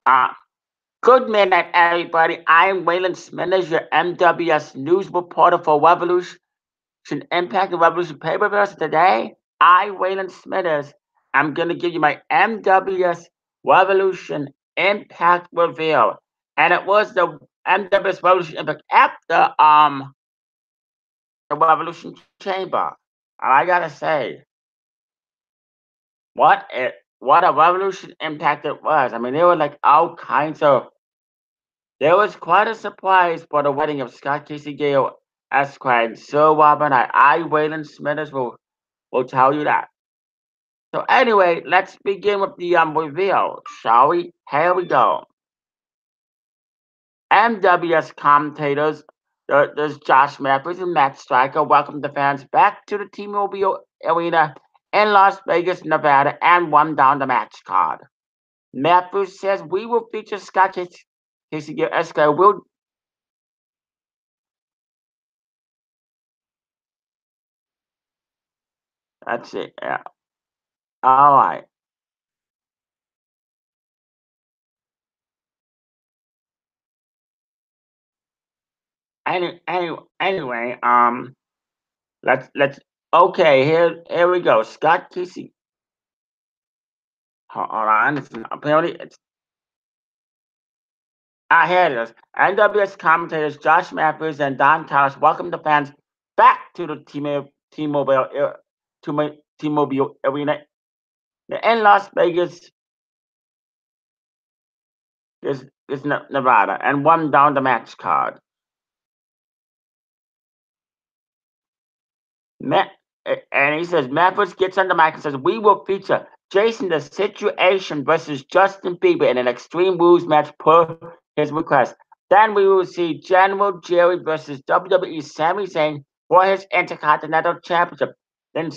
Uh, Good midnight, everybody. I am Waylon Smithers, your MWS news reporter for Revolution Impact and Revolution Paper Bills. Today, I, Waylon Smithers, I'm going to give you my MWS Revolution Impact reveal. And it was the MWS Revolution Impact after the Revolution Chamber. And I gotta say, what a revolution impact it was. I mean, there were like all kinds of. There was quite a surprise for the wedding of Scott Casey Gale Esquire and Sir Robert I, Waylon Smithers, will tell you that. So anyway, let's begin with the reveal, shall we? Here we go. MWS commentators, there's Josh Matthews and Matt Stryker, welcome the fans back to the T-Mobile Arena in Las Vegas, Nevada, and run down the match card. Matthews says we will feature Scott Casey Gale Esquire will. That's it. Yeah. All right. Anyway, let's. Okay, here we go. Scott Casey. Hold on. Apparently it's. Here it is. NWS commentators Josh Matthews and Don Callis welcome the fans back to the T-Mobile Arena in Las Vegas, is Nevada, and run down the match card. And he says, Matthews gets on the mic and says, we will feature Jason the Situation versus Justin Bieber in an Extreme Rules match per his request. Then we will see General Jerry versus WWE Sami Zayn for his Intercontinental Championship. Then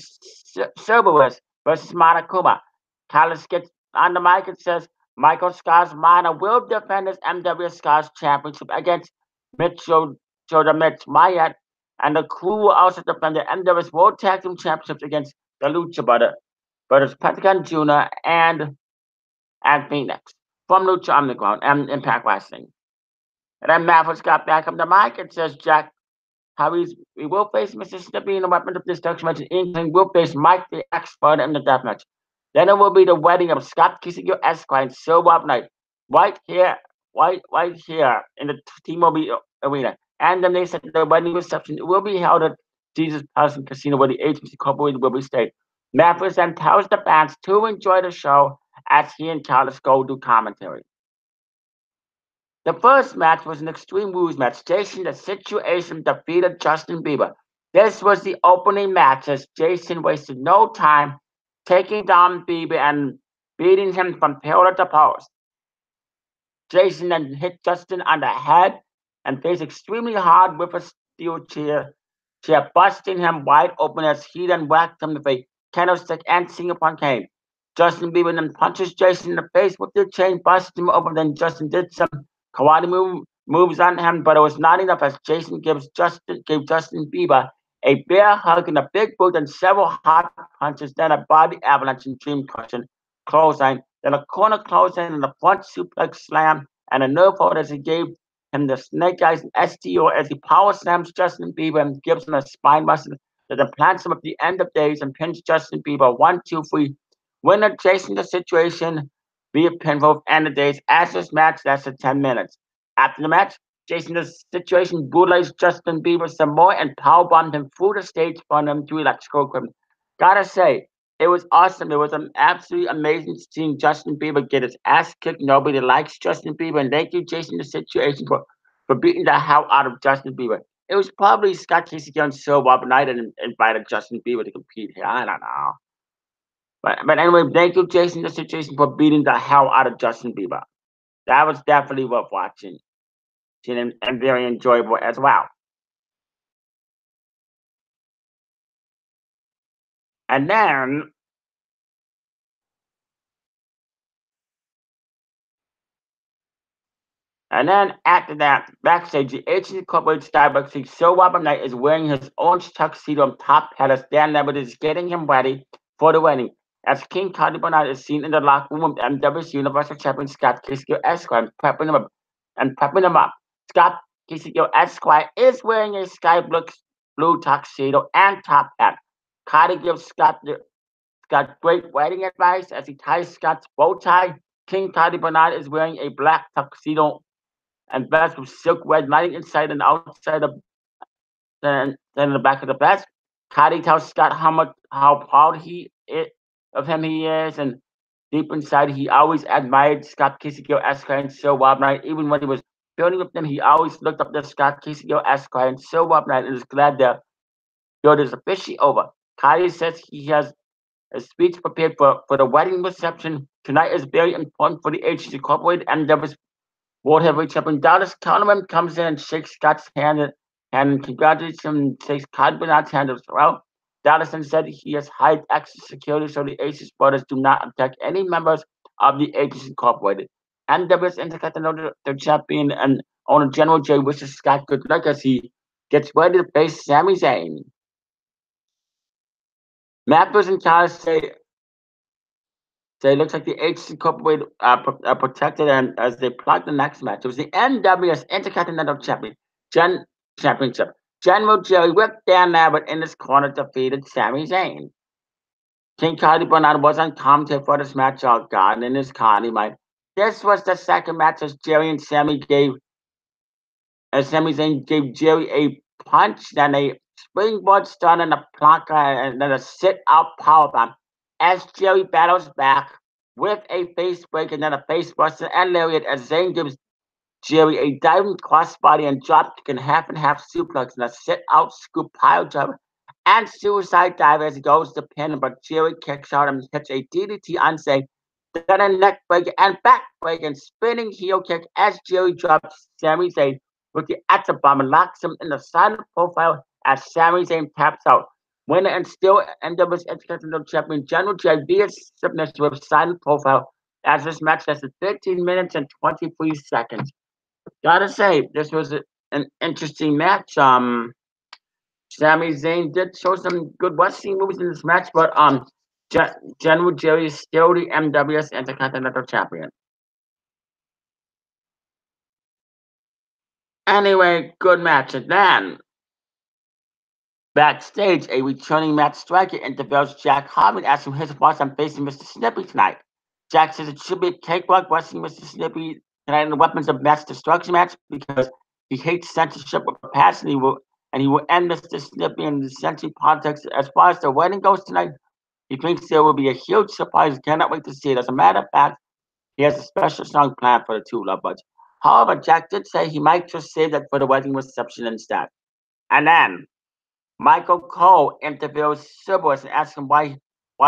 Cerberus versus Monokuma. Callis gets on the mic and says, Michael Scars Mana will defend his MW Scars Championship against Mitchell Mitch Mayat, and the crew will also defend the NWS World Tag Team Championships against the Lucha Brothers Pentagon Jr. and Phoenix from Lucha Underground and Impact Wrestling. And then Mavericks got back on the mic and says Jack we will face Mississippi in the Weapons of Destruction match, and England will face Mike the Expert in the death match. Then it will be the wedding of Scott Kissinger Esquire and Sir Rob Knight right here in the T-Mobile Arena. And then they said the wedding reception will be held at Jesus Palace Casino, where the agency incorporated will be stayed. Mathis then tells the fans to enjoy the show as he and Callis go do commentary. The first match was an Extreme Rules match. Jason the Situation defeated Justin Bieber. This was the opening match as Jason wasted no time taking down Bieber and beating him from pillar to post. Jason then hit Justin on the head and faced extremely hard with a steel chair, busting him wide open as he then whacked him with a candlestick and Singapore cane. Justin Bieber then punches Jason in the face with the chain, busting him open. Then Justin did some karate moves on him, but it was not enough as Jason gave Justin Bieber a bear hug and a big boot and several hot punches, then a body avalanche and dream cushion clothesline, then a corner clothesline and a front suplex slam and a nerve hold as he gave him the snake eyes and STO as he power slams Justin Bieber and gives him a spine buster that implants him at the end of days and pins Justin Bieber 1, 2, 3. Winner Jason the Situation via pinfall and the days as this match lasted 10 minutes. After the match, Jason the Situation brutalized Justin Bieber some more and powerbombed him through the stage front him to electrical equipment. Gotta say, it was awesome. It was an absolutely amazing seeing Justin Bieber get his ass kicked. Nobody likes Justin Bieber, and thank you, Jason the Situation, for beating the hell out of Justin Bieber. It was probably Scott Casey and Sir Rob Knight and invited Justin Bieber to compete here. I don't know. But anyway, thank you, Jason the Situation, for beating the hell out of Justin Bieber. That was definitely worth watching and very enjoyable as well. And then after that, backstage, the agency corporate Starbucks sees Sir Robert Knight is wearing his orange tuxedo and top hat as Dan Lambert is getting him ready for the wedding. as King Cody Barnard is seen in the locker room with NWS Universal Champion Scott Kisigo Esquire and prepping him up. Scott Kisigo Esquire is wearing a sky blue tuxedo and top hat. Cody gives Scott great wedding advice as he ties Scott's bow tie. King Cody Barnard is wearing a black tuxedo and vest with silk red lining inside and outside then in the back of the vest. Cody tells Scott how proud of him he is, and deep inside he always admired Scott Kisigo Esquire and Sir Rob Knight. Even when he was building with them, he always looked up to Scott Kisigo Esquire and Sir Rob Knight and is glad their build is officially over. Cody says he has a speech prepared for the wedding reception. Tonight is very important for the Ages Incorporated and Devils World Heavyweight Champion. Dallas Kahneman comes in and shakes Scott's hand congratulates him and shakes Cody Barnard's hand as well. Dallison said he has hired extra security so the Aces brothers do not attack any members of the Aces Incorporated. NWS Intercontinental Champion and owner General J wishes Scott good luck as he gets ready to face Sami Zayn. Mappers and Charles say it looks like the Aces Incorporated are protected and as they plot the next match. It was the NWS Intercontinental Championship. General Jerry whipped Dan Abbott in his corner defeated Sami Zayn. King Cody Barnard was on commentary for this match. Oh God, in his Cody, Mike. This was the second match as Sami Zayn gave Jerry a punch, then a springboard stun and a plank and then a sit-out powerbomb. As Jerry battles back with a face break and then a face buster and lariat as Zayn gives Jerry a diving crossbody and dropkick and half suplex and a sit-out scoop pile driver and suicide dive as he goes to pin, but Jerry kicks out and hits a DDT on Zayn, then a neck break and back break and spinning heel kick as Jerry drops Sami Zayn with the Atom Bomb and locks him in the silent profile as Sami Zayn taps out. Winner and still NWS Intercontinental Champion General J via submission with silent profile as this match lasted 13 minutes and 23 seconds. Gotta say, this was an interesting match. Sami Zayn did show some good wrestling moves in this match, but General Jerry is still the NWS Intercontinental Champion. Anyway, good match. And then, backstage, a returning Matt Striker interviews Jack Harmon, asking his thoughts on facing Mr. Snippy tonight. Jack says it should be a cakewalk wrestling Mr. Snippy tonight in the Weapons of Mass Destruction match because he hates censorship with a passion. He will end Mr. Snippy and the censoring politics. As far as the wedding goes tonight, he thinks there will be a huge surprise. Cannot wait to see it. As a matter of fact, he has a special song planned for the two lovebirds. However, Jack did say he might just save that for the wedding reception instead. And then Michael Cole interviews Cerberus and asks him why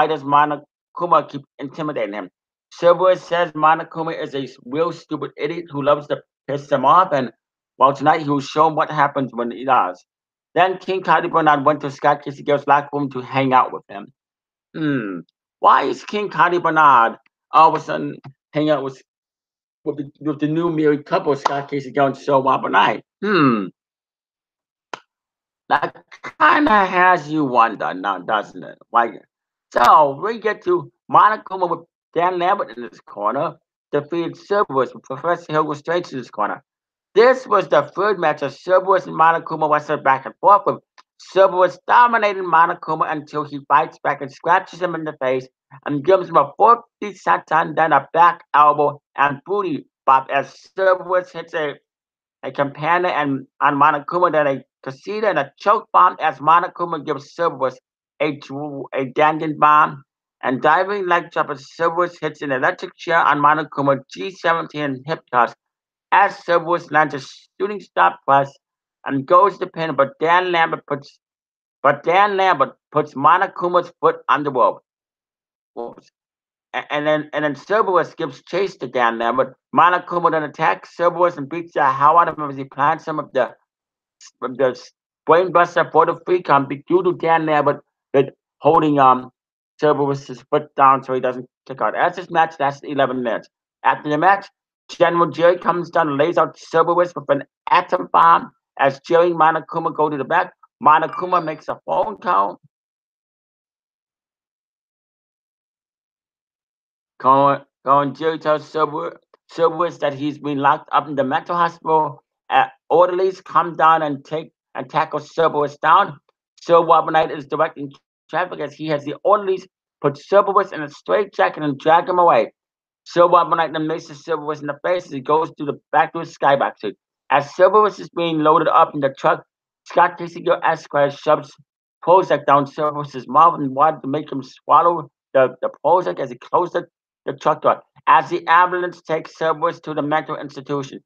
does Monokuma keep intimidating him. Cerberus says Monokuma is a real stupid idiot who loves to piss him off, and well, tonight he will show him what happens when he does. Then King Cody Barnard went to Scott Kisigo's locker room to hang out with him. Why is King Cody Barnard all of a sudden hang out with the new married couple, Scott Kisigo and Sir Robert Knight? That kind of has you wonder now, doesn't it? So we get to Monokuma with Dan Lambert in his corner, defeated Cerberus with Professor Hill Straight in his corner. This was the third match of Cerberus and Monokuma wrestled back and forth, with Cerberus dominating Monokuma until he fights back and scratches him in the face and gives him a 450 senton, then a back elbow and booty bop as Cerberus hits a companion and on Monokuma, then a Casita and a choke bomb as Monokuma gives Cerberus a Dangan bomb and diving leg drop as Cerberus hits an electric chair on Monokuma G17 hip toss as Cerberus lands a shooting star press and goes to pin, but Dan Lambert puts Monokuma's foot on the rope. And then Cerberus gives chase to Dan Lambert. Monokuma then attacks Cerberus and beats the hell out of him as he plants some of the brainbuster for the free count due to Dan Lambert holding Cerberus' foot down so he doesn't kick out. As this match lasts 11 minutes. After the match, General Jerry comes down and lays out Cerberus with an atom bomb as Jerry and Monokuma go to the back. Monokuma makes a phone call. Jerry tells Silverwood that he's been locked up in the mental hospital. Orderlies come down and tackle Silverwood down. Silverwood Knight is directing traffic as he has the orderlies put Silverwood in a straitjacket and drag him away. Silverwood Knight then misses Silverwood in the face as he goes through the back to his skyback suit. As Silverwood is being loaded up in the truck, Scott Casey Esquire shoves Prozac down Silverwood's mouth and wanted to make him swallow the Prozac as he closed the truck door. As the ambulance takes Silverwood to the mental institution,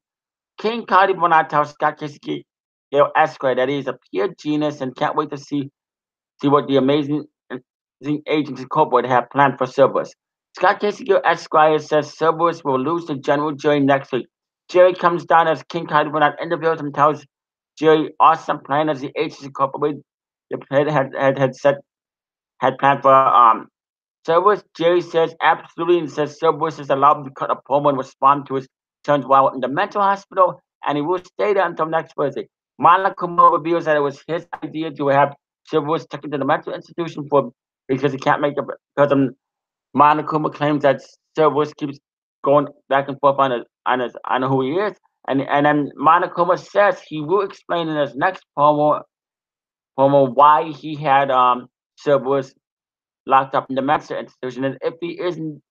King Cardi Bonat tells Scott Casey Esquire that he is a pure genius and can't wait to see what the amazing agents incorporated have planned for Silverwood. Scott Casey Esquire says Silverwood will lose to General Jerry next week. Jerry comes down as King Cardi Bonat interviews him, tells Jerry awesome plan as the agents incorporated the plan had planned for Silverwood. Jerry says absolutely and says Silverwood is allowed to cut a promo and respond to his turns while in the mental hospital, and he will stay there until next Thursday. Monica Moore reveals that it was his idea to have Silverwood taken to the mental institution for because he can't make it because Monica claims that Silverwood keeps going back and forth on who he is, and then Monica says he will explain in his next promo why he had Silverwood locked up in the mental institution, and if he isn't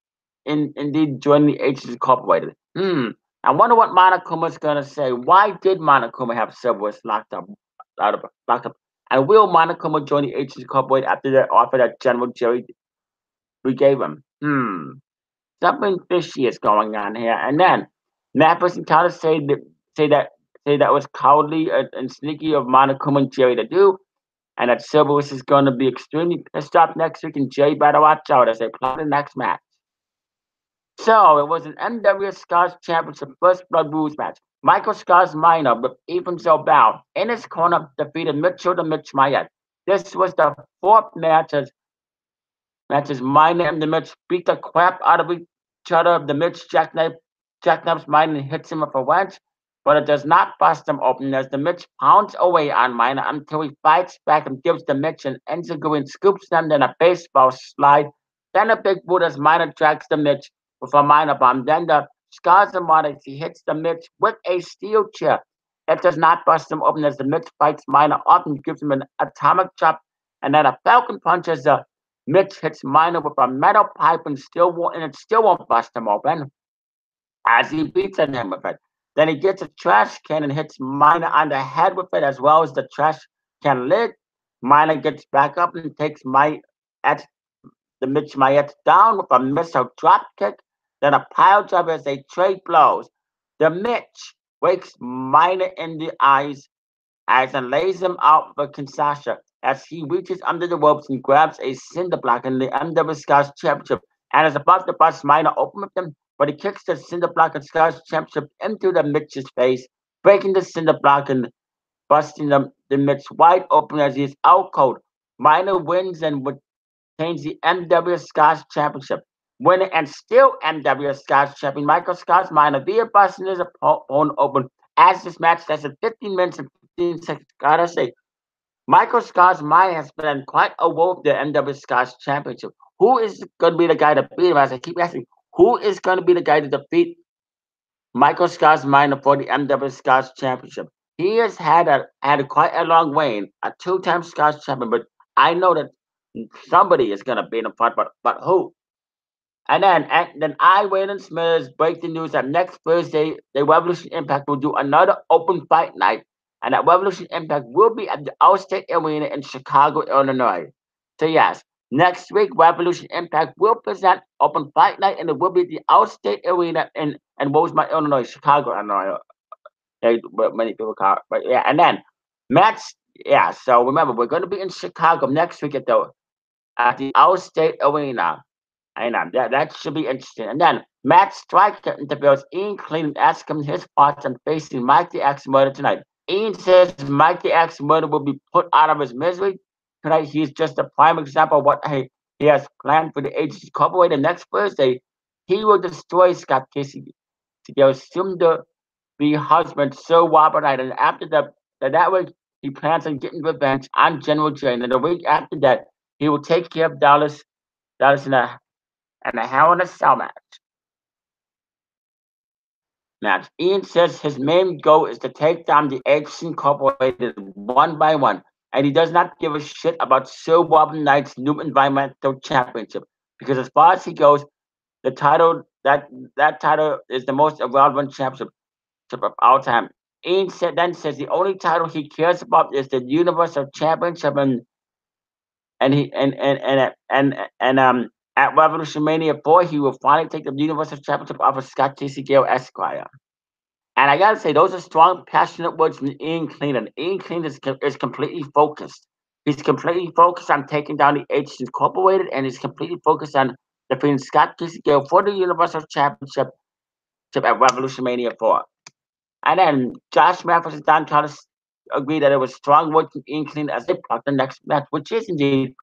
indeed joining the Agents Incorporated. I wonder what Monokuma's gonna say. Why did Monokuma have Silverwood locked up? And will Monokuma join the Agents Incorporated after that offer that General Jerry we gave him? Something fishy is going on here. And then Mathis and Tyler say that was cowardly and sneaky of Monokuma and Jerry to do, and that Silverwood is going to be extremely pissed off next week, and Jerry better watch out as they play the next match. So it was an NWS Scars Championship First Blood Rules match. Michael Scars Minor with Ethan Zobel in his corner defeated Mitchell to Mitch Mayette. This was the fourth matches Minor and the Mitch beat the crap out of each other. The Mitch jackknives Minor and hits him with a wrench, but it does not bust him open as the Mitch pounds away on Minor until he fights back and gives the Mitch an enziguri and scoops them, then a baseball slide, then a big boot as Minor drags the Mitch with a Minor bomb. Then the Scars and Minor, he hits the Mitch with a steel chair. It does not bust him open as the Mitch fights Minor off and gives him an atomic chop, and then a Falcon punch as the Mitch hits Minor with a metal pipe and it still won't bust him open as he beats him with it. Then he gets a trash can and hits Minor on the head with it as well as the trash can lid. Minor gets back up and takes the Mitch Mayette down with a missile drop kick, then a pile driver as they trade blows. The Mitch wakes Minor in the eyes and lays him out for Kinshasa as he reaches under the ropes and grabs a cinder block in the NWS Scars Championship and is about to bust Minor open with him, but he kicks the cinder block and Scars Championship into the Mitch's face, breaking the cinder block and busting the Mitch wide open as he is out cold. Minor wins and retains the NWS Scars Championship. Winner and still NWS Scars champion Michael Scars Minor via busting his opponent open as this match lasted 15 minutes and 15 seconds. Gotta say, Michael Scars Minor has been quite a wolf the NWS Scars Championship. Who is going to be the guy to beat him? As I keep asking, who is going to be the guy to defeat Michael Scars Minor for the NWS Scars Championship? He has had quite a long reign, a two-time Scars champion, but I know that somebody is going to beat him, but who? And then Waylon Smithers break the news that next Thursday, the Revolution Impact will do another open fight night, and that Revolution Impact will be at the Allstate Arena in Chicago, Illinois. So yes, next week Revolution Impact will present open fight night, and it will be at the Allstate Arena in Rosemont, Illinois, Chicago, Illinois. What many people call it, but yeah. And then so remember, we're going to be in Chicago next week at the Allstate Arena. I know that should be interesting. And then Matt Striker interviews Ian Clean and asks him his thoughts on facing Mikey X Murder tonight. Ian says Mikey X Murder will be put out of his misery tonight. He's just a prime example of what he has planned for the Agents Incorporated. Next Thursday, he will destroy Scott Casey to get soon to be husband Sir Robert Knight. And after that week, he plans on getting revenge on General Jane. And the week after that, he will take care of Dallas in a and a Hell in a Cell match. Ian says his main goal is to take down the H Incorporated one by one, and he does not give a shit about Sir Robin Knight's new environmental championship because, as far as he goes, the title that title is the most irrelevant championship of all time. Ian says the only title he cares about is the Universal Championship, and he and at Revolution Mania 4 he will finally take the Universal Championship off of Scott Casey Gale Esquire. And I gotta say, those are strong, passionate words from Ian Cleanan. Ian Cleanan is completely focused. He's completely focused on taking down the H Incorporated, and he's completely focused on defeating Scott Casey Gale for the Universal Championship at Revolution Mania 4. And then Josh Mathis and Don Callis agreed that it was strong work from Ian Cleanan as they plot the next match, which is indeed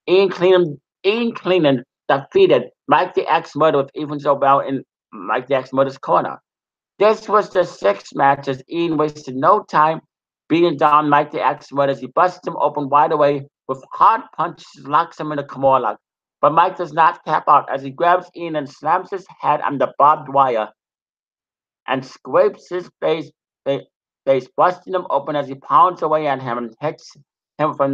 Ian Cleanan defeated Mike the X Murder with Ethan Zobel in Mike the X Murder's corner. This was the sixth match as Ian wasted no time beating down Mike the X Murder as he busted him open wide away with hard punches, locks him in a Kimura lock. But Mike does not tap out as he grabs Ian and slams his head on the barbed wire and scrapes his face, busting him open as he pounds away on him and hits him with a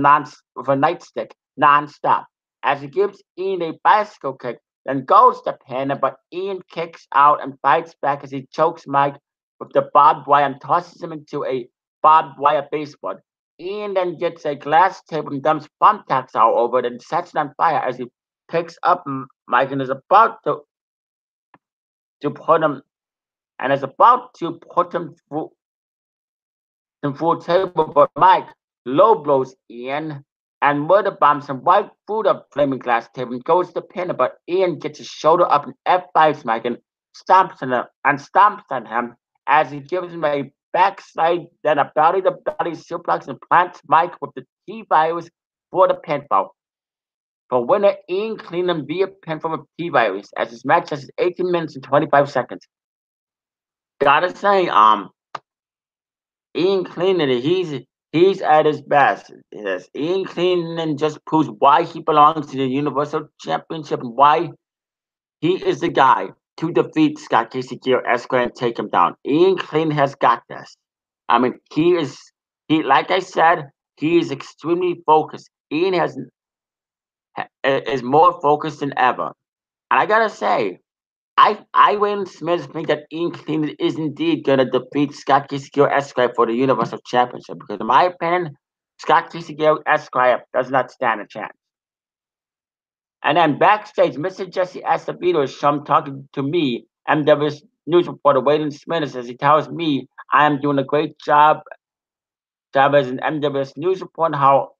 nightstick non-stop. As he gives Ian a bicycle kick, then goes to pin him, but Ian kicks out and fights back as he chokes Mike with the barbed wire and tosses him into a barbed wire baseboard. Ian then gets a glass table and dumps thumbtacks all over it and sets it on fire as he picks up Mike and is about to put him through a table, but Mike low blows Ian and murder bombs him right through the flaming glass table and goes to pin him, but Ian gets his shoulder up and F5s Mike and stomps on him as he gives him a backslide, then a belly-to-belly suplex and plants Mike with the T-virus for the pinfall. For winner, Ian Cleanan via pinfall with T-virus as his match has 18 minutes and 25 seconds. Gotta say, Ian Cleanan, he's at his best. Yes, Ian Cleanan just proves why he belongs to the Universal Championship and why he is the guy to defeat Scott Casey Gale Esquire and take him down. Ian Cleanan has got this. I mean, like I said, he is extremely focused. Ian is more focused than ever. And I gotta say, Waylon Smith think that Ian Cleanan is indeed going to defeat Scott Casey Gale Esquire for the Universal Championship because, in my opinion, Scott Casey Gale Esquire does not stand a chance. And then backstage, Mr. Jesse Acevedo is shown talking to me, NWS News reporter Waylon Smith, as he tells me I am doing a great job as an NWS News reporter, how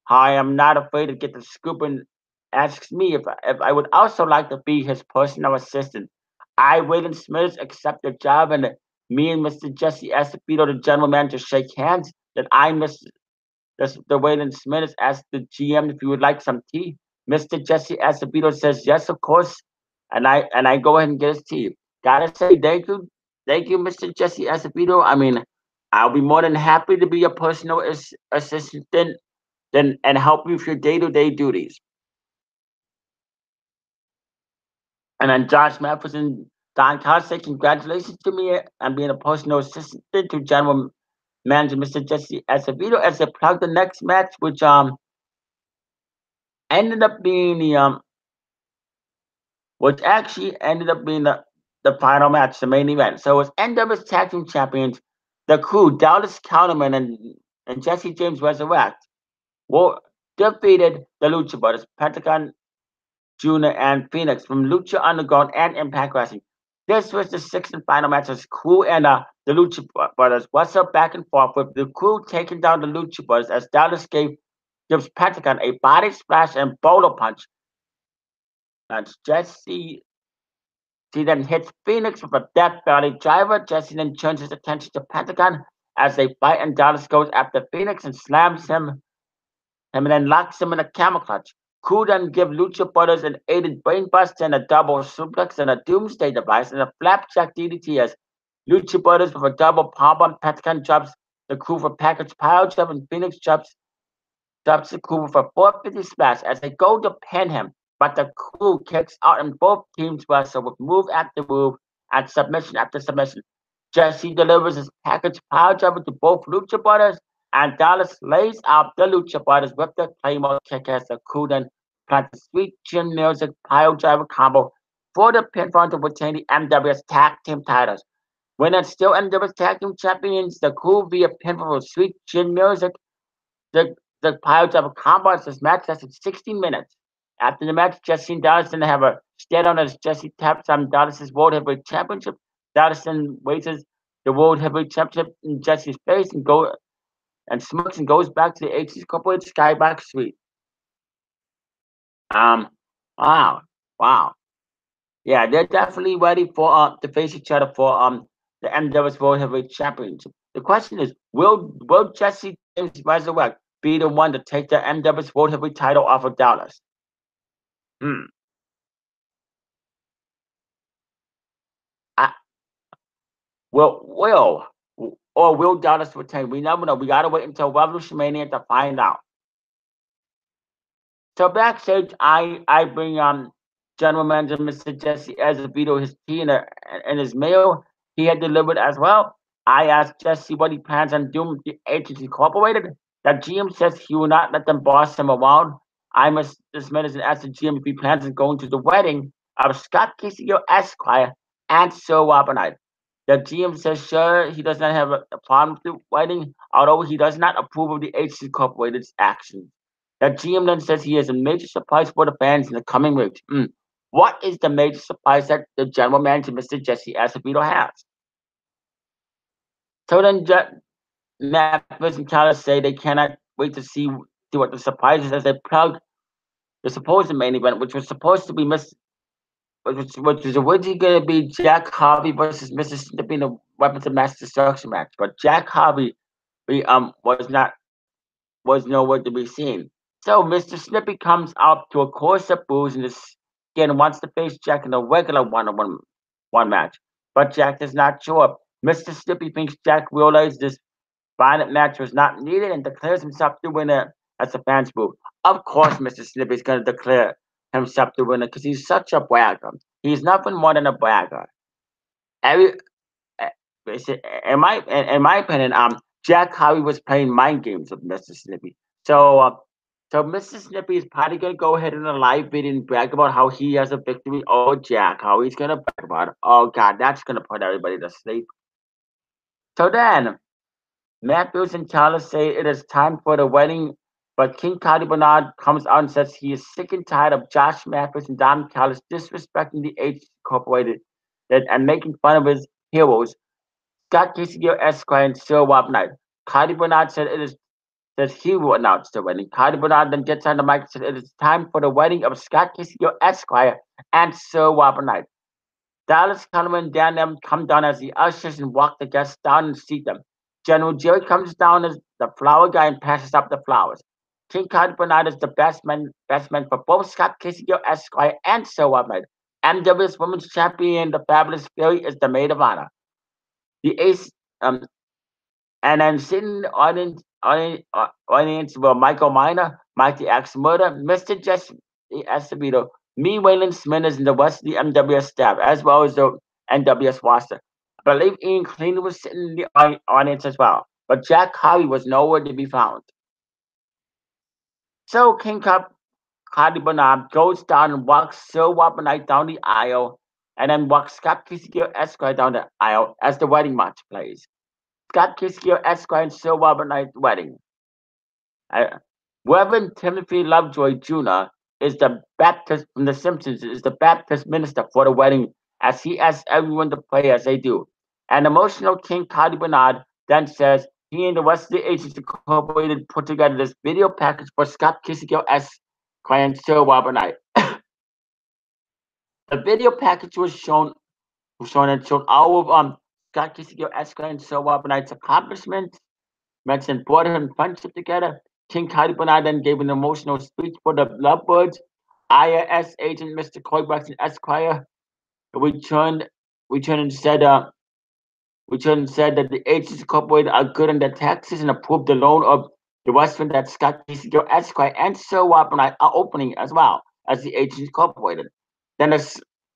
I am not afraid to get the scoop, and asks me if I would also like to be his personal assistant. I, Waylon Smith, accept the job, and me and Mr. Jesse Acevedo, the general manager, shake hands. That I, the Waylon Smith, asked the GM if he would like some tea. Mr. Jesse Acevedo says yes, of course, and I go ahead and get his tea. Gotta say thank you, Mr. Jesse Acevedo. I mean, I'll be more than happy to be your personal assistant and help you with your day-to-day duties. And then Josh Mathis and Don Cox say congratulations to me on being a personal assistant to General Manager Mr. Jesse Acevedo as they plug the next match, which ended up being which actually ended up being the final match, the main event. So it was NWS Tag Team Champions, the Crew, Dallas Counterman and Jesse James Resurrect, defeated the Lucha Brothers, Pentagon Jr. and Phoenix from Lucha Underground and Impact Wrestling. This was the sixth and final match as Crew and the Lucha Brothers wrestled back and forth, with the Crew taking down the Lucha Brothers as Dallas gives Pentagon a body splash and bowler punch. And Jesse then hits Phoenix with a death belly driver. Jesse then turns his attention to Pentagon as they fight, and Dallas goes after Phoenix and slams him and then locks him in a camel clutch. Crew then give Lucha Brothers an aided brainbuster and a double suplex and a doomsday device and a flapjack DDT as Lucha Brothers with a double powerbomb. Pentagon drops the Crew for package pile drive, and Phoenix drops the Crew with a 450 smash as they go to pin him. but the crew kicks out and both teams wrestle with move after move and submission after submission. Jesse delivers his package power driver to both Lucha Brothers, and Dallas lays out the Lucha Brothers with the Claymore kick as the crew then plants a sweet chin music pile driver combo for the pinfall to retain the MWS Tag Team titles. When it's still MWS Tag Team Champions, the crew via pinfall with sweet chin music. The pile driver combo this match lasted 16 minutes. After the match, Jesse and Dallas then have a stare down as Jesse taps on Dallas's World Heavyweight Championship. Dallas then raises the World Heavyweight Championship in Jesse's face and smirks and goes back to the HC Corporate Skybox Suite. Um, wow, wow, yeah, they're definitely ready for to face each other for the MW's World Heavyweight Championship. The question is, will Jesse James Resurrect be the one to take the MW's World Heavyweight title off of Dallas? Hmm. I, will Dallas retain? We never know. We gotta wait until Revolution Mania to find out. So backstage, I bring General Manager Mr. Jesse Azevedo his tea and his mail he had delivered as well. I asked Jesse what he plans on doing with the Agency Incorporated. The GM says he will not let them boss him around. I must this medicine ask the GM if he plans on going to the wedding of Scott Casio Esquire and Sir Robert Knight. The GM says sure he does not have a problem with the wedding, although he does not approve of the Agency Incorporated's actions. The GM then says he has a major surprise for the fans in the coming weeks. What is the major surprise that the general manager, Mr. Jesse Acevedo, has? So then Matt and Tyler say they cannot wait to see what the surprise is as they plug the supposed main event, which was supposed to be which was originally going to be Jack Harvey versus Mr. Snippy in the Weapons of Mass Destruction match, but Jack Harvey was nowhere to be seen. So Mr. Snippy comes out to a chorus of boos and again wants to face Jack in a regular one match. But Jack does not show up. Mr. Snippy thinks Jack realized this violent match was not needed and declares himself the winner as the fans boo. Of course Mr. Snippy is gonna declare himself the winner because he's such a bragger. He's nothing more than a bragger. Every in my opinion, Jack Harvey was playing mind games with Mr. Snippy. So Mr. Snippy is probably gonna go ahead in a live video and brag about how he has a victory over Jack. How he's gonna brag about it. Oh God, that's gonna put everybody to sleep. So then, Matthews and Charles say it is time for the wedding, but King Cody Bernard comes out and says he is sick and tired of Josh Matthews and Don Callis disrespecting the H Incorporated and making fun of his heroes. Scott Casio Esquire and Sir Rob Knight. Cody Bernard says he will announce the wedding. Cody Bernard then gets on the mic and says it is time for the wedding of Scott Casio Esquire and Sir Rob Knight. Dallas Coleman and Dan them come down as the ushers and walk the guests down and seat them. General Jerry comes down as the flower guy and passes up the flowers. King Cody Bernard is the best man for both Scott Casio Esquire and Sir Rob Knight. MW's Women's Champion, the Fabulous Fury, is the maid of honor. The ace, and then sitting in the audience were Michael Miner, Mike the Axe Murder, Mr. Jesse Acevedo, me, Waylon Smithers, and the rest of the MWS staff, as well as the NWS roster. I believe Ian Cleaner was sitting in the audience as well, but Jack Harvey was nowhere to be found. So King Cody Bernard goes down and walks Sir Robert Knight down the aisle, and then walks Scott Casio Esquire down the aisle as the wedding march plays. Scott Casio Esquire and Sir Robert Knight wedding. Reverend Timothy Lovejoy Jr. is the Baptist from The Simpsons, is the Baptist minister for the wedding, as he asks everyone to pray as they do. An emotional King Cody Bernard then says he and the rest of the Agency Incorporated put together this video package for Scott Casio Esquire and Sir Robert Knight. The video package was shown all of Scott Casio Esquire and Sir Robert Knight's accomplishments, mentioned brotherhood and friendship together. King Cody Bernard then gave an emotional speech for the Lovebirds. IRS agent Mr. Coy Braxton Esquire returned and said that the agents incorporated are good in their taxes and approved the loan of the restaurant that Scott Casio Esquire and Sir Robert Knight are opening as well. as the Agents Incorporated. Then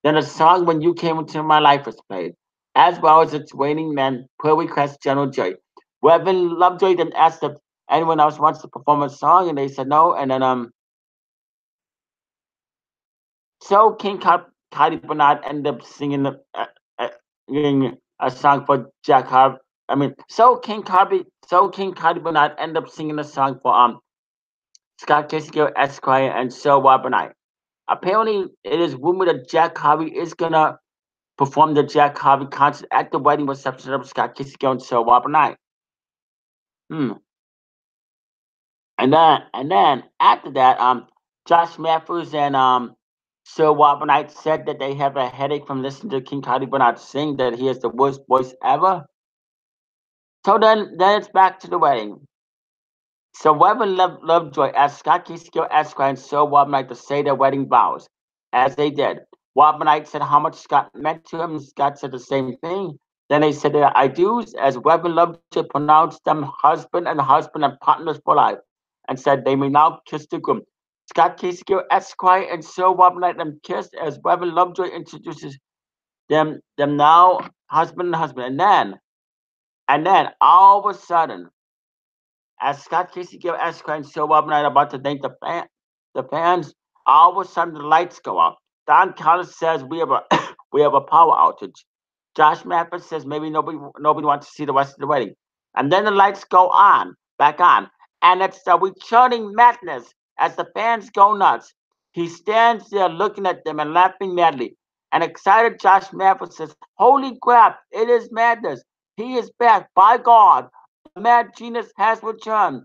then a song When You Came Into My Life was played, as well as its Waiting Man, per request General Joy. Reverend Lovejoy then asked if anyone else wants to perform a song, and they said no. And then so Cardi Bernard ended up uh, singing a song for Jack Harvey. I mean, King Cardi Bernard ended up singing a song for Scott Kissinger, Esquire, and Sir Robert Knight. Apparently, it is rumored that Jack Harvey is gonna perform the Jack Harvey concert at the wedding reception of Scott Kissinger and Sir Robert Knight. Hmm. And then after that, Josh Matthews and Sir Robert Knight said that they have a headache from listening to King Cardi Bernard sing, that he has the worst voice ever. So then it's back to the wedding. So Reverend Lovejoy asked Scott Kissinger, Esquire, and Sir Robert Knight to say their wedding vows, as they did. Robert Knight said how much Scott meant to him, and Scott said the same thing. Then they said their I do's, as Reverend Lovejoy pronounced them husband and partners for life, and said they may now kiss the groom. Scott Kissinger, Esquire, and Sir Robert Knight then kissed, as Reverend Lovejoy introduces them now husband. And then all of a sudden, as Scott Casey gave Esquire and Sir Robert Knight about to thank the fans, all of a sudden the lights go out. Don Collins says we have a we have a power outage. Josh Mathis says maybe nobody wants to see the rest of the wedding. And then the lights go on, back on. And it's the returning madness as the fans go nuts. He stands there looking at them and laughing madly. And excited Josh Mathis says, Holy crap, it is madness. He is back, by God. The mad genius has returned.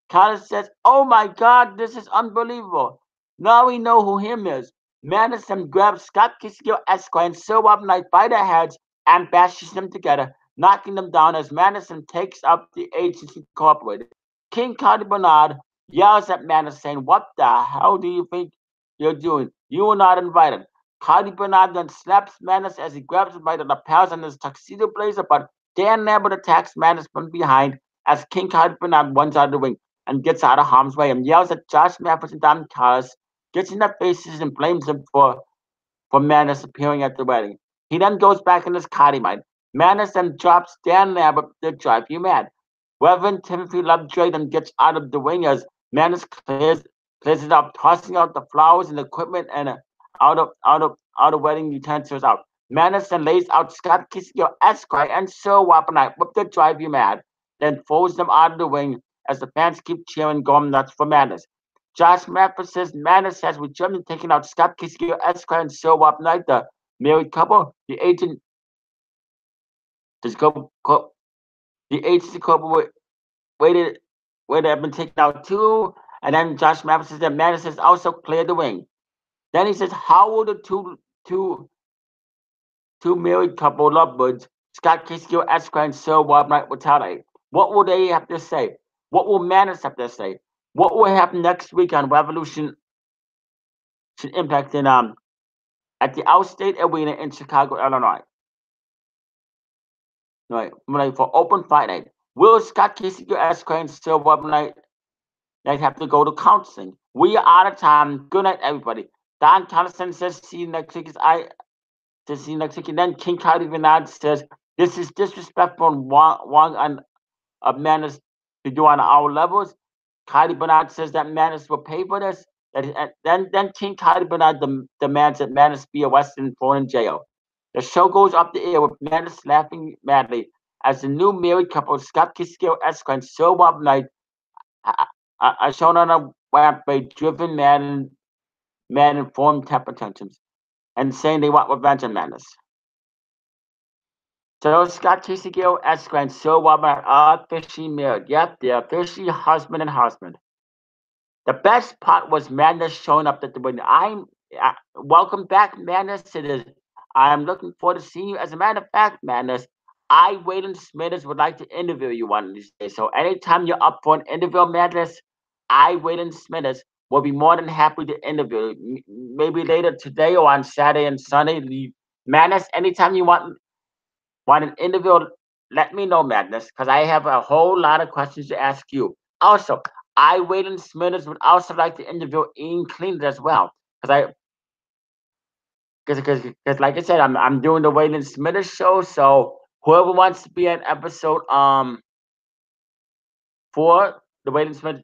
Collins says, Oh my God, this is unbelievable. Now we know who him is. Madison grabs Scott Kissinger, Esquire, and Sir Robert Knight by their heads and bashes them together, knocking them down as Madison takes up the Agents Incorporated. King Cardi Bernard yells at Madison, saying, What the hell do you think you're doing? You were not invited. Cardi Bernard then slaps Madison as he grabs him by the lapels on his tuxedo blazer, but Dan Lambert attacks Madison from behind as King Cardi Bernard runs out of the ring and gets out of harm's way and yells at Josh Mathis and Don Callis, gets in their faces and blames them for Madness appearing at the wedding. He then goes back in his Cardi mind. Madness then drops Dan Lambert to drive you mad. Reverend Timothy Lovejoy then gets out of the ring as Madness clears it up, tossing out the flowers and equipment and out of wedding utensils out. Madness then lays out Scott Kissinger, Esquire, and Sir Robert Knight with the drive you mad, then throws them out of the ring as the fans keep cheering, going nuts for Madness. Josh Mathis says Madness has returned and taken out Scott Kissinger, Esquire, and Sir Robert Knight, the married couple. The agent the agency couple waited have been taken out too. And then Josh Mathis says that Madness has also cleared the ring. Then he says, how will the two married couple lovebirds, Scott Kissinger, Esquire, and Sir Robert Knight, retaliate? What will they have to say? What will Madness have to say? What will happen next week on Revolution Impact at the Outstate Arena in Chicago, Illinois? Right, for Open Fight Night. Will Scott Kissinger, Esquire, and Sir Robert Knight have to go to counseling? We are out of time. Good night, everybody. Don Collison says, see you next week. See you next week. And then King Cardi Bernard says, this is disrespectful and wrong on Madness to do on our levels. Cardi Bernard says that Madness will pay for this. Then King Cardi Bernard demands that Madness be arrested and thrown in jail. The show goes up the air with Madness laughing madly as the new married couple, Scott Kissinger, Esquire, and Sir Robert Knight, are shown on a rampage, driven mad and formed temper tantrums, and saying they want revenge on Madness. So Scott Kissinger, Esquire, and Sir Robert are officially married. Yep, they're officially husband and husband. The best part was Madness showing up at the wedding. Welcome back, Madness. I'm looking forward to seeing you. As a matter of fact, Madness, Waylon Smithers would like to interview you one of these days. So anytime you're up for an interview, Madness, Waylon Smithers will be more than happy to interview you. Maybe later today or on Saturday and Sunday. Madness, anytime you want an interview, let me know, Madness, because I have a whole lot of questions to ask you. Also, Waylon Smithers would also like to interview Ian Cleaner as well. because because like I said, I'm doing the Waylon Smithers show. So whoever wants to be an episode for the Waylon Smith,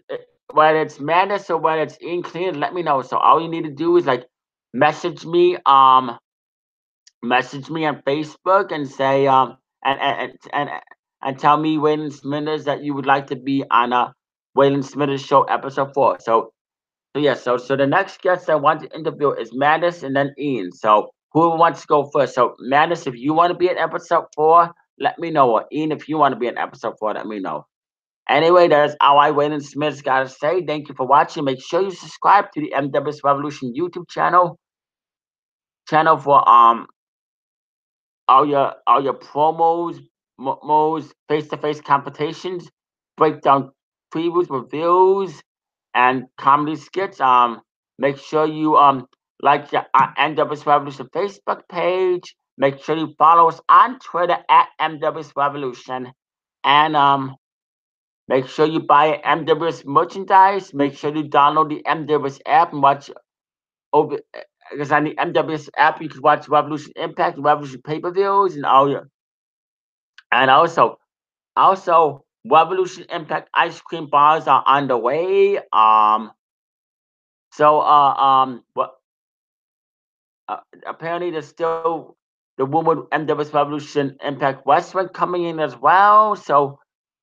whether it's Madness or whether it's Ian Clean, let me know. So all you need to do is like message me message me on Facebook and say and tell me Waylon Smithers that you would like to be on a Waylon Smithers show episode 4. So yeah, so the next guest I want to interview is Madness and then Ian. So who wants to go first? So Madness, if you want to be in episode 4, let me know. Or Ian, if you want to be in episode 4, let me know. Anyway, that's all I Waylon Smith's gotta say. Thank you for watching. Make sure you subscribe to the MWS Revolution YouTube channel for all your promos, modes, face-to-face competitions, breakdown previews, reviews, and comedy skits. Make sure you like the NWS Revolution Facebook page. Make sure you follow us on Twitter at NWS Revolution, and make sure you buy MWS merchandise. Make sure you download the MWS app and watch over. Because on the MWS app, you can watch Revolution Impact, Revolution pay-per-views, and all your and also Revolution Impact ice cream bars are on the way. What apparently there's still the Women's MWS Revolution Impact Western coming in as well. So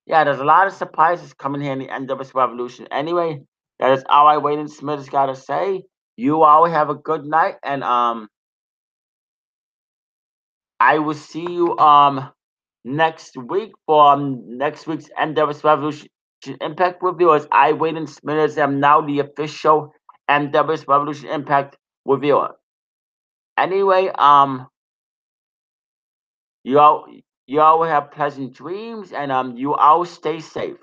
yeah, there's a lot of surprises coming here in the MWS Revolution. Anyway, that is all I Waylon Smith's gotta say. You all have a good night, and I will see you next week for next week's NWS Revolution Impact review. As I Waylon Smithers am now the official NWS Revolution Impact reviewer. Anyway, you all you all have pleasant dreams, and you all stay safe.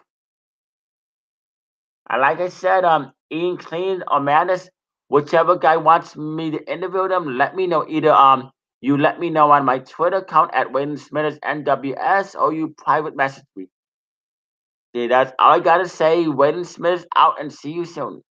And like I said, Ian Clean or Madness, whichever guy wants me to interview them, let me know. Either you let me know on my Twitter account at Waylon Smithers NWS, or you private message me. See, that's all I gotta say. Waylon Smithers out, and see you soon.